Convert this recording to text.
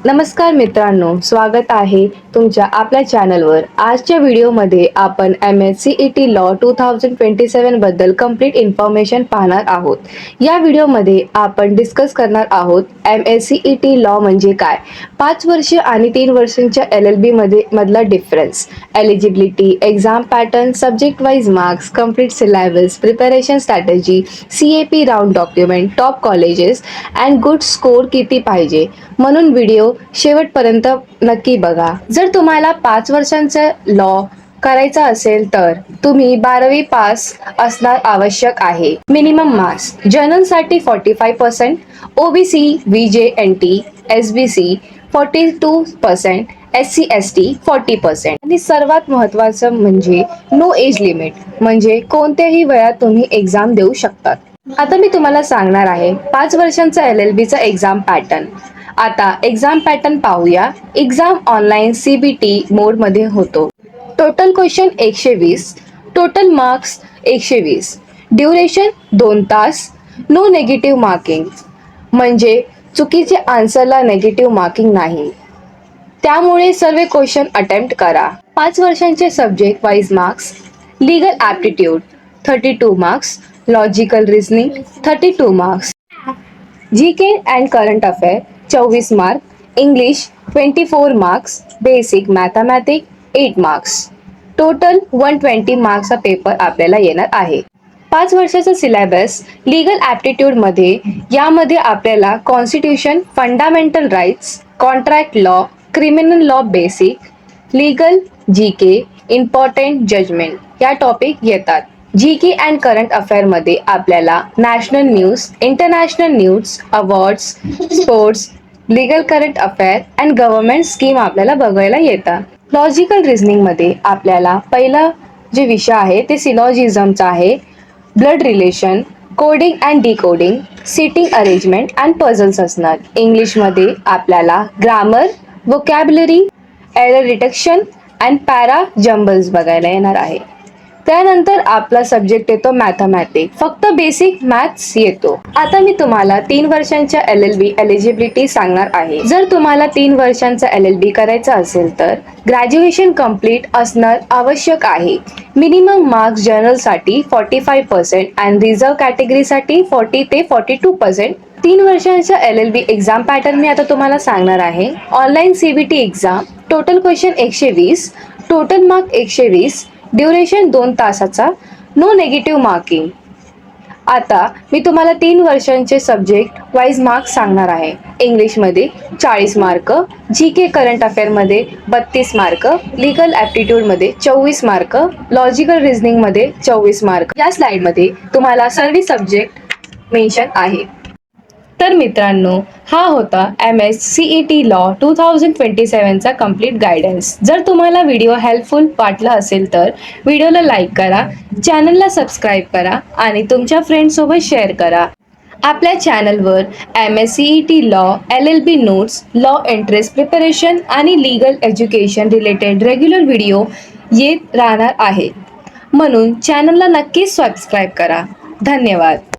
नमस्कार मित्रांनो, स्वागत आहे तुमच्या आपल्या चॅनलवर। आजच्या व्हिडिओमध्ये आपण MSCET लॉ 2027 बद्दल कंप्लीट इन्फॉर्मेशन पाहणार आहोत। या व्हिडिओमध्ये आपण डिस्कस करणार आहोत MSCET लॉ म्हणजे काय, 5 वर्ष आणि 3 वर्षांच्या LLB मध्ये मधला difference, eligibility, exam pattern, subject wise marks, complete syllabus, preparation strategy, CAP round document, top colleges and good score किती पाहिजे, म्हणून व्हिडिओ शेवटपर्यंत नक्की बघा। जर तुम्हाला 5 वर्षांचा लॉ करायचा असेल तर तुम्ही 12वी पास असणार आवश्यक आहे। मिनिमम मार्क्स जनरल साठी 45%, OBC, VJ, NT, SBC 42%, SC ST 40%। आणि सर्वात महत्त्वाचं म्हणजे नो एज लिमिट, म्हणजे कोणत्याही वयात तुम्ही एक्झाम देऊ शकतात। आता मी तुम्हाला सांगणार आहे 5 वर्षांचा LLB चा एक्झाम पॅटर्न। आता एक्झाम पॅटर्न पाहूया। एक्झाम ऑनलाईन CBT मोड मध्ये होतो। Total question 120, total marks 120, duration 2 तास, नो नेगेटिव्ह मार्किंग, म्हणजे चुकीचे आन्सरला नेगेटिव्ह मार्किंग नाही, त्यामुळे सर्व क्वेश्चन अटेम्प्ट करा। 5 वर्षांचे subject wise marks, legal aptitude 32 marks, logical reasoning 32 marks, GK and current affair 24 mark, English 24 marks, basic mathematics 8 marks, total 120 मार्क्सचा paper आपल्याला येणार आहे। 5 वर्षाचा सिलेबस लीगल ॲप्टिट्यूड मध्ये, यामध्ये आपल्याला constitution, fundamental rights, contract law, criminal law basic, legal, GK, important judgement या topic येतात। GK अँड करंट अफेअर मध्ये आपल्याला national news, international news, awards, sports, legal current affair and government scheme आपल्याला बघायला येतात। लॉजिकल रिझनिंग मध्ये आपल्याला पहिला जे विषय आहे ते सिलॉजिझमचा आहे, blood relation, coding and decoding, sitting arrangement and puzzles असणार। इंग्लिश मध्ये आपल्याला grammar, vocabulary, error detection and para jumbles बघायला येणार आहे। त्यानंतर आपला सब्जेक्ट येतो मॅथमॅटिक्स, फक्त बेसिक मॅथ्स येतो। आता मी तुम्हाला 3 वर्षांच्या LLB एलिजिबिलिटी सांगणार आहे। जर तुम्हाला 3 वर्षांचा LLB करायचा असेल तर ग्रॅज्युएशन कंप्लीट असणार आवश्यक आहे। मिनिमम मार्क्स जनरल साठी 45% अँड रिझर्व कॅटेगरी साठी 40 ते 42%। 3 वर्षांच्या LLB एक्झाम पॅटर्न मी आता तुम्हाला सांगणार आहे। Online CBT exam, total question 120, total mark 120, duration 2 तासाचा, नो नेगेटिव्ह मार्किंग। आता मी तुम्हाला 3 वर्षांचे सब्जेक्ट वाइज मार्क्स सांगणार आहे। इंग्लिश मध्ये 40 मार्क, GK करंट अफेअर मध्ये 32 मार्क, लीगल ॲप्टिट्यूड मध्ये 24 मार्क, लॉजिकल रिझनिंग मध्ये 24 मार्क। या स्लाइड मध्ये तुम्हाला सर्व सब्जेक्ट मेन्शन आहे। तर मित्रांनो, हा होता MSCET लॉ 2027 चा कंप्लीट गायडन्स। जर तुम्हाला व्हिडिओ हेल्पफुल वाटला असेल तर व्हिडिओला लाईक करा, चॅनलला सबस्क्राईब करा आणि तुमच्या फ्रेंड्स सोबत शेअर करा। आपल्या चॅनलवर MSCET law, LLB notes, law entrance preparation आणि legal education related regular video येत राहणार आहेत, म्हणून चॅनलला नक्कीच सबस्क्राईब करा। धन्यवाद।